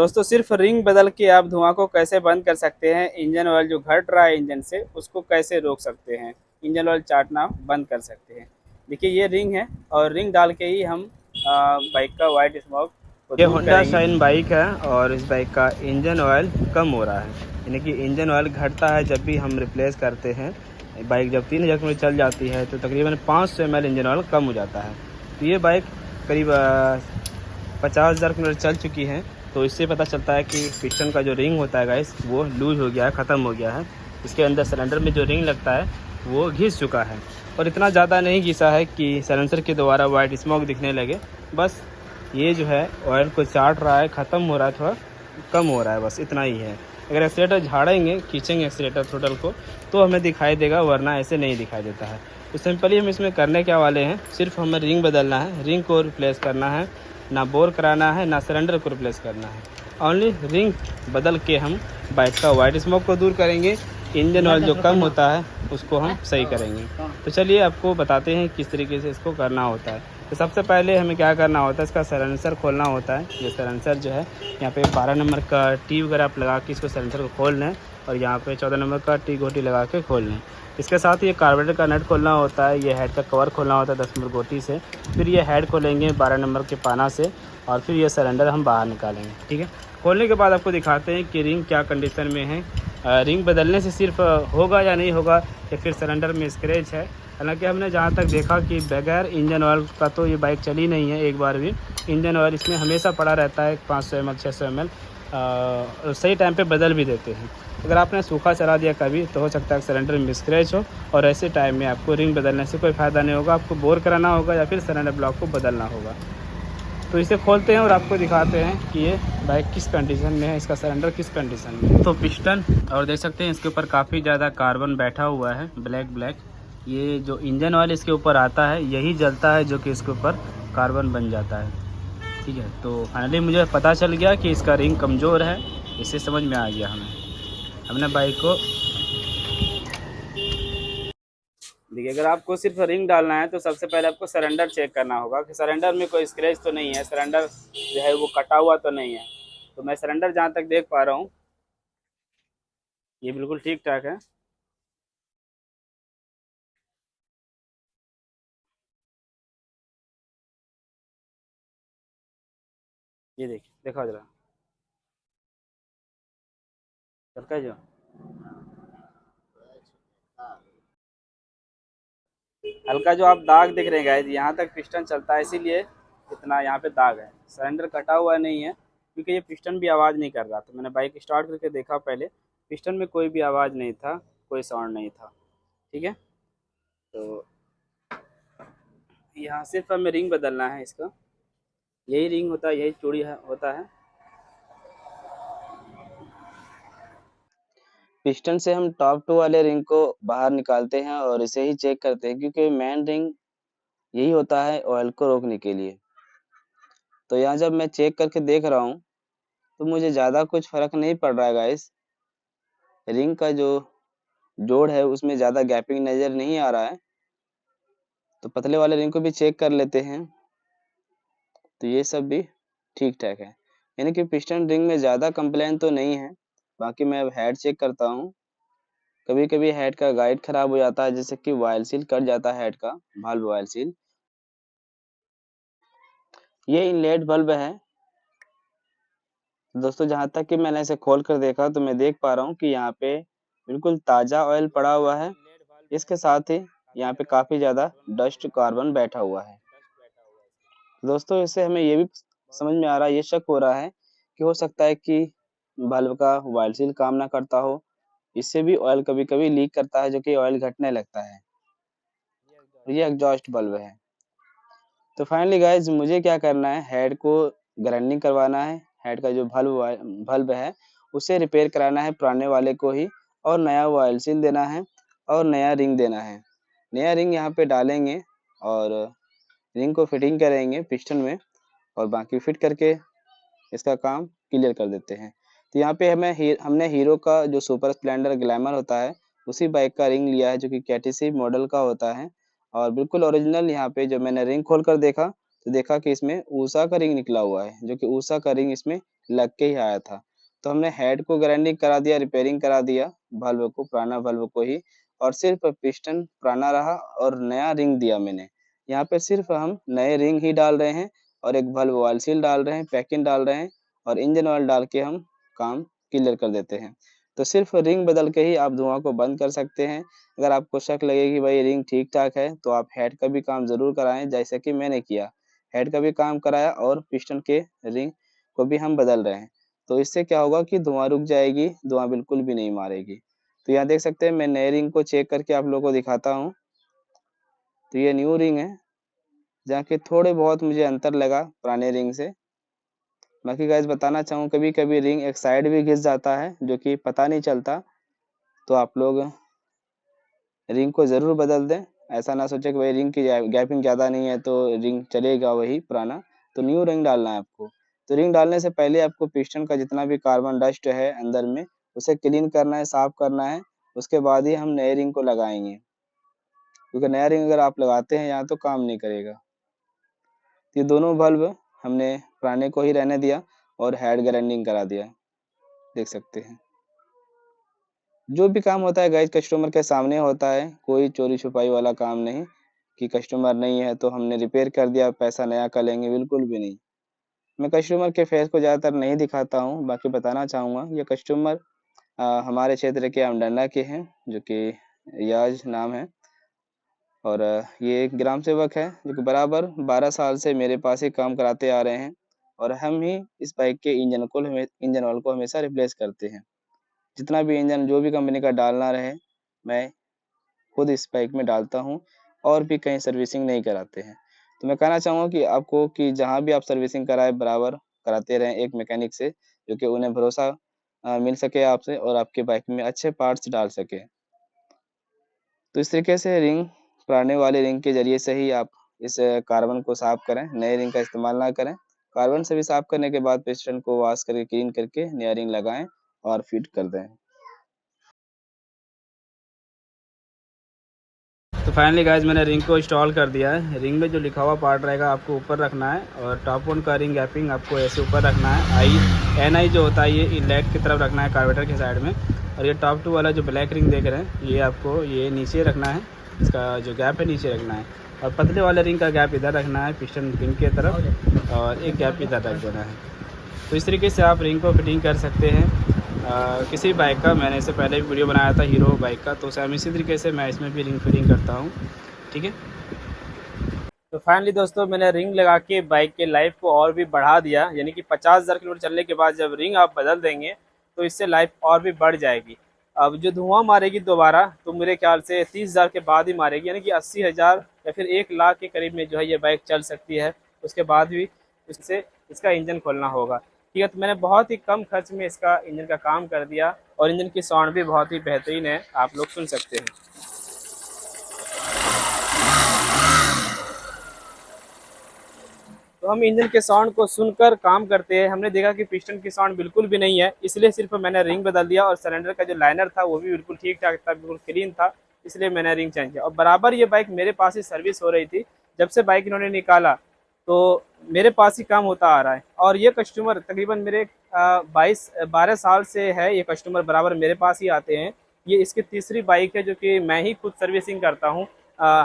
दोस्तों सिर्फ रिंग बदल के आप धुआं को कैसे बंद कर सकते हैं, इंजन ऑयल जो घट रहा है इंजन से उसको कैसे रोक सकते हैं, इंजन ऑयल चाटना बंद कर सकते हैं। देखिए ये रिंग है और रिंग डाल के ही हम बाइक का वाइट स्मोक को ये दूर होंडा करेंगे। शाइन बाइक है और इस बाइक का इंजन ऑयल कम हो रहा है, यानी कि इंजन ऑयल घटता है जब भी हम रिप्लेस करते हैं। बाइक जब 3000 किलोमीटर चल जाती है तो तकरीबन 500 ml इंजन ऑयल कम हो जाता है। तो ये बाइक करीब 50,000 किलोमीटर चल चुकी है, तो इससे पता चलता है कि पिस्टन का जो रिंग होता है गाइस वो लूज हो गया है, ख़त्म हो गया है। इसके अंदर सिलेंडर में जो रिंग लगता है वो घिस चुका है, और इतना ज़्यादा नहीं घिसा है कि साइलेंसर के द्वारा वाइट स्मोक दिखने लगे। बस ये जो है ऑयल को चाट रहा है, ख़त्म हो रहा है, थोड़ा कम हो रहा है, बस इतना ही है। अगर एक्सीलेटर झाड़ेंगे, खींचेंगे एक्सीलेटर थ्रोटल को, तो हमें दिखाई देगा, वरना ऐसे नहीं दिखाई देता है। तो सिंपली हम इसमें करने क्या वाले हैं, सिर्फ हमें रिंग बदलना है, रिंग को रिप्लेस करना है, ना बोर कराना है, ना सिलेंडर को रिप्लेस करना है। ओनली रिंग बदल के हम बाइक का वाइट स्मोक को दूर करेंगे, इंजन ऑयल जो कम होता है उसको हम सही करेंगे। तो चलिए आपको बताते हैं किस तरीके से इसको करना होता है। तो सबसे पहले हमें क्या करना होता है, इसका साइलेंसर खोलना होता है। ये साइलेंसर जो है यहाँ पे 12 नंबर का टी वगैरह आप लगा के इसको साइलेंसर को खोल लें, और यहाँ पे 14 नंबर का टी गोटी लगा के खोल लें। इसके साथ ये कार्बोरेटर का नट खोलना होता है, ये हेड का कवर खोलना होता है 10 नंबर गोटी से, फिर ये हेड खोलेंगे 12 नंबर के पाना से, और फिर ये सिलेंडर हम बाहर निकालेंगे। ठीक है, खोलने के बाद आपको दिखाते हैं कि रिंग क्या कंडीशन में है। रिंग बदलने से सिर्फ होगा या नहीं होगा, या फिर सिलेंडर में स्क्रैच है। हालांकि हमने जहाँ तक देखा कि बगैर इंजन ऑयल का तो ये बाइक चली नहीं है एक बार भी। इंजन ऑयल इसमें हमेशा पड़ा रहता है 500 ml 600 ml, सही टाइम पे बदल भी देते हैं। अगर आपने सूखा चला दिया कभी तो हो सकता है सिलेंडर में स्क्रैच हो, और ऐसे टाइम में आपको रिंग बदलने से कोई फ़ायदा नहीं होगा, आपको बोर कराना होगा या फिर सिलेंडर ब्लॉक को बदलना होगा। तो इसे खोलते हैं और आपको दिखाते हैं कि ये बाइक किस कंडीशन में है, इसका सिलेंडर किस कंडीशन में है। तो पिस्टन, और देख सकते हैं इसके ऊपर काफ़ी ज़्यादा कार्बन बैठा हुआ है, ब्लैक ब्लैक। ये जो इंजन ऑयल इसके ऊपर आता है यही जलता है, जो कि इसके ऊपर कार्बन बन जाता है। ठीक है, तो फाइनली मुझे पता चल गया कि इसका रिंग कमज़ोर है, इससे समझ में आ गया हमने बाइक को। देखिए अगर आपको सिर्फ रिंग डालना है तो सबसे पहले आपको सरेंडर चेक करना होगा कि सरेंडर में कोई स्क्रैच तो नहीं है, सरेंडर जो है वो कटा हुआ तो नहीं है। तो मैं सरेंडर जहाँ तक देख पा रहा हूँ ये बिल्कुल ठीक ठाक है। ये देखिए, देखा जरा चलता है जो हल्का जो आप दाग देख रहे हैं गाइस, यहाँ तक पिस्टन चलता है, इसीलिए इतना यहाँ पे दाग है। सिलेंडर कटा हुआ नहीं है, क्योंकि ये पिस्टन भी आवाज़ नहीं कर रहा था। मैंने बाइक स्टार्ट करके देखा पहले, पिस्टन में कोई भी आवाज़ नहीं था, कोई साउंड नहीं था। ठीक है, तो यहाँ सिर्फ हमें रिंग बदलना है इसका, यही रिंग होता है, यही चूड़ी होता है। पिस्टन से हम टॉप टू वाले रिंग को बाहर निकालते हैं और इसे ही चेक करते हैं, क्योंकि मेन रिंग यही होता है ऑयल को रोकने के लिए। तो यहाँ जब मैं चेक करके देख रहा हूँ तो मुझे ज़्यादा कुछ फ़र्क नहीं पड़ रहा है गाइस। रिंग का जो जोड़ है उसमें ज़्यादा गैपिंग नज़र नहीं आ रहा है। तो पतले वाले रिंग को भी चेक कर लेते हैं, तो ये सब भी ठीक ठाक है, यानी कि पिस्टन रिंग में ज़्यादा कंप्लेन तो नहीं है। बाकी मैं अब हेड चेक करता हूँ। कभी कभी हेड का गाइड खराब हो जाता है, जैसे कि वायल सील कट जाता है हेड का, वाल्व वायल सील। ये इनलेट बल्ब है दोस्तों। जहाँ तक कि मैंने इसे खोल कर देखा तो मैं देख पा रहा हूँ कि यहाँ पे बिल्कुल ताज़ा ऑयल पड़ा हुआ है। इसके साथ ही यहाँ पे काफ़ी ज़्यादा डस्ट कार्बन बैठा हुआ है। दोस्तों इससे हमें ये भी समझ में आ रहा है, ये शक हो रहा है कि हो सकता है कि बल्ब का वायल सील काम ना करता हो। इससे भी ऑयल कभी-कभी लीक करता है, जो कि ऑयल घटने लगता है। ये एग्जॉस्ट बल्ब है। तो फाइनली गाइस मुझे क्या करना है, हेड को ग्राइंडिंग करवाना है। हेड का जो बल्ब है उसे रिपेयर कराना है पुराने वाले को ही, और नया ऑयल सील देना है और नया रिंग देना है। नया रिंग यहाँ पे डालेंगे और रिंग को फिटिंग करेंगे पिस्टन में, और बाकी फिट करके इसका काम क्लियर कर देते हैं। तो यहाँ पे हमने हीरो का जो सुपर स्प्लेंडर ग्लैमर होता है उसी बाइक का रिंग लिया है, जो कि कैटीसी मॉडल का होता है, और बिल्कुल ओरिजिनल। यहाँ पे जो मैंने रिंग खोल कर देखा तो देखा कि इसमें ऊषा का रिंग निकला हुआ है, जो कि ऊषा का रिंग इसमें लग के ही आया था। तो हमने हेड को ग्राइंडिंग करा दिया, रिपेयरिंग करा दिया वाल्व को, पुराना वाल्व को ही, और सिर्फ पिस्टन पुराना रहा और नया रिंग दिया मैंने। यहाँ पे सिर्फ हम नए रिंग ही डाल रहे हैं और एक वाल्व ऑयल सील डाल रहे हैं, पैकिंग डाल रहे हैं और इंजन ऑयल डाल के हम काम क्लियर कर देते हैं। तो सिर्फ रिंग बदल के ही आप धुआं को बंद कर सकते हैं। अगर आपको शक लगे कि भाई रिंग ठीक-ठाक है, तो आप हेड का भी काम ज़रूर कराएँ, जैसे कि मैंने किया। हेड का भी काम कराया और पिस्टन के रिंग को भी हम बदल रहे हैं। तो इससे क्या होगा कि धुआं रुक जाएगी, धुआं बिल्कुल भी नहीं मारेगी। तो यहाँ देख सकते हैं, मैं नए रिंग को चेक करके आप लोगों को दिखाता हूँ। तो ये न्यू रिंग है, जहाँ कि थोड़े बहुत मुझे अंतर लगा पुराने रिंग से। बाकी गाइस बताना चाहूँ, कभी-कभी रिंग एक साइड भी घिस जाता है, जो कि पता नहीं चलता। तो आप लोग रिंग को ज़रूर बदल दें। ऐसा ना सोचें कि भाई रिंग की गैपिंग ज़्यादा नहीं है तो रिंग चलेगा वही पुराना, तो न्यू रिंग डालना है आपको। तो रिंग डालने से पहले आपको पिस्टन का जितना भी कार्बन डस्ट है अंदर में, उसे क्लीन करना है, साफ करना है। उसके बाद ही हम नए रिंग को लगाएँगे, क्योंकि नया रिंग अगर आप लगाते हैं यहाँ तो काम नहीं करेगा। ये दोनों बल्ब हमने पुराने को ही रहने दिया और हेड ग्राइंडिंग करा दिया, देख सकते हैं। जो भी काम होता है गाइस कस्टमर के सामने होता है, कोई चोरी-छुपाई वाला काम नहीं कि कस्टमर नहीं है तो हमने रिपेयर कर दिया, पैसा नया का लेंगे, बिल्कुल भी नहीं। मैं कस्टमर के फेस को ज़्यादातर नहीं दिखाता हूँ, बाकी बताना चाहूँगा ये कस्टमर हमारे क्षेत्र के अमडंडा के हैं, जो कि रियाज़ नाम है। और ये एक ग्राम सेवक है, जो कि बराबर 12 साल से मेरे पास ही काम कराते आ रहे हैं और हम ही इस बाइक के इंजन ऑयल को हमेशा रिप्लेस करते हैं। जितना भी इंजन जो भी कंपनी का डालना रहे, मैं खुद इस बाइक में डालता हूँ और भी कहीं सर्विसिंग नहीं कराते हैं। तो मैं कहना चाहूँगा कि आपको कि जहाँ भी आप सर्विसिंग कराएँ बराबर कराते रहें एक मैकेनिक से, जो कि उन्हें भरोसा मिल सके आपसे और आपके बाइक में अच्छे पार्ट्स डाल सके। तो इस तरीके से रिंग, पुराने वाले रिंग के ज़रिए से ही आप इस कार्बन को साफ़ करें, नए रिंग का इस्तेमाल ना करें। कार्बन से भी साफ़ करने के बाद पिस्टन को वॉश करके क्लीन करके नया रिंग लगाएँ और फिट कर दें। तो फाइनली गाइज मैंने रिंग को इंस्टॉल कर दिया है। रिंग में जो लिखा हुआ पार्ट रहेगा आपको ऊपर रखना है और टॉप वन का रिंग गैपिंग आपको ऐसे ऊपर रखना है। एन आई जो होता है ये लेग की तरफ रखना है कार्बोरेटर के साइड में। और ये टॉप टू वाला जो ब्लैक रिंग देख रहे हैं ये आपको ये नीचे रखना है, इसका जो गैप है नीचे रखना है। और पतले वाले रिंग का गैप इधर रखना है पिस्टन पिन की तरफ और एक गैप इधर रख देना है। तो इस तरीके से आप रिंग को फिटिंग कर सकते हैं किसी बाइक का। मैंने इससे पहले भी वीडियो बनाया था हीरो बाइक का, तो सेम इसी तरीके से मैं इसमें भी रिंग फिटिंग करता हूँ, ठीक है। तो फाइनली दोस्तों मैंने रिंग लगा के बाइक के लाइफ को और भी बढ़ा दिया, यानी कि 50,000 किलोमीटर चलने के बाद जब रिंग आप बदल देंगे तो इससे लाइफ और भी बढ़ जाएगी। अब जो धुआं मारेगी दोबारा तो मेरे ख्याल से 30,000 के बाद ही मारेगी, यानी कि 80,000 या फिर 1 लाख के करीब में जो है ये बाइक चल सकती है। उसके बाद भी इससे इसका इंजन खोलना होगा, ठीक है। तो मैंने बहुत ही कम खर्च में इसका इंजन का काम कर दिया और इंजन की साउंड भी बहुत ही बेहतरीन है, आप लोग सुन सकते हैं। तो हम इंजन के साउंड को सुनकर काम करते हैं। हमने देखा कि पिस्टन की साउंड बिल्कुल भी नहीं है, इसलिए सिर्फ मैंने रिंग बदल दिया और सिलेंडर का जो लाइनर था वो भी बिल्कुल ठीक ठाक था, बिल्कुल क्लीन था, इसलिए मैंने रिंग चेंज किया। और बराबर ये बाइक मेरे पास ही सर्विस हो रही थी, जब से बाइक इन्होंने निकाला तो मेरे पास ही काम होता आ रहा है। और ये कस्टमर तकरीबन मेरे 12 साल से है, ये कस्टमर बराबर मेरे पास ही आते हैं। ये इसकी तीसरी बाइक है जो कि मैं ही खुद सर्विसिंग करता हूँ।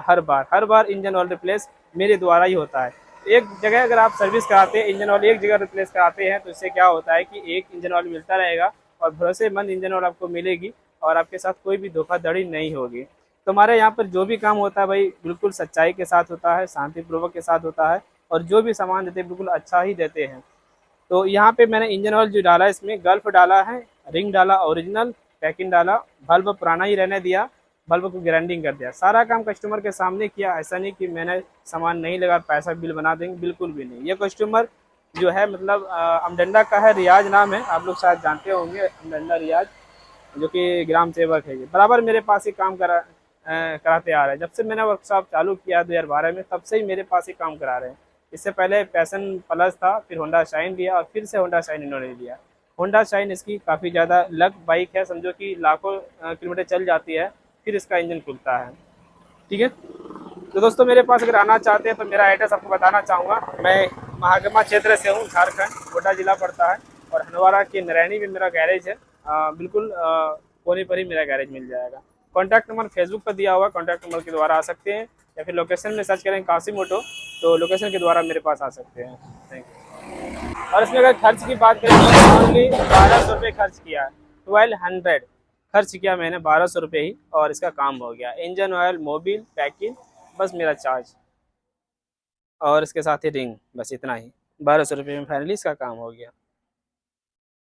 हर बार इंजन ऑयल रिप्लेस मेरे द्वारा ही होता है। एक जगह अगर आप सर्विस कराते हैं, इंजन ऑयल एक जगह रिप्लेस कराते हैं, तो इससे क्या होता है कि एक इंजन ऑयल मिलता रहेगा और भरोसेमंद इंजन ऑयल आपको मिलेगी और आपके साथ कोई भी धोखाधड़ी नहीं होगी। तो हमारे यहाँ पर जो भी काम होता है भाई बिल्कुल सच्चाई के साथ होता है, शांतिपूर्वक के साथ होता है और जो भी सामान देते हैं बिल्कुल अच्छा ही देते हैं। तो यहाँ पे मैंने इंजन ऑयल जो डाला इसमें गल्फ डाला है, रिंग डाला ओरिजिनल, पैकिंग डाला, बल्ब पुराना ही रहने दिया, बल्ब को ग्राइंडिंग कर दिया। सारा काम कस्टमर के सामने किया, ऐसा नहीं कि मैंने सामान नहीं लगा पैसा बिल बना देंगे, बिल्कुल भी नहीं। ये कस्टमर जो है मतलब अमडंडा का है, रियाज नाम है, आप लोग शायद जानते होंगे अमडंडा रियाज, जो कि ग्राम सेवक है। ये बराबर मेरे पास ही काम कराते आ रहे हैं। जब से मैंने वर्कशॉप चालू किया 2012 में, तब से ही मेरे पास ही काम करा रहे हैं। इससे पहले पैशन प्लस था, फिर होंडा शाइन लिया और फिर से होंडा शाइन इन्होंने लिया। होंडा शाइन इसकी काफ़ी ज़्यादा लक बाइक है, समझो कि लाखों किलोमीटर चल जाती है फिर इसका इंजन खुलता है, ठीक है। तो दोस्तों मेरे पास अगर आना चाहते हैं तो मेरा एड्रेस आपको बताना चाहूँगा। मैं महागमा क्षेत्र से हूँ, झारखंड, गोड्डा जिला पड़ता है और हंदवाड़ा के नारायणी में मेरा गैरेज है, बिल्कुल कोने पर ही मेरा गैरेज मिल जाएगा। कॉन्टैक्ट नंबर फेसबुक पर दिया हुआ, कॉन्टैक्ट नंबर के द्वारा आ सकते हैं, या फिर लोकेशन में सर्च करें कासिम ऑटो तो लोकेशन के द्वारा मेरे पास आ सकते हैं। Thank you. और इसमें अगर खर्च की बात करें तो ओनली 1200 रुपये खर्च किया है, 1200 खर्च किया मैंने, 1200 रुपये ही, और इसका काम हो गया। इंजन ऑयल, मोबिल, पैकिंग, बस मेरा चार्ज और इसके साथ ही रिंग, बस इतना ही, 1200 रुपये में फाइनली इसका काम हो गया।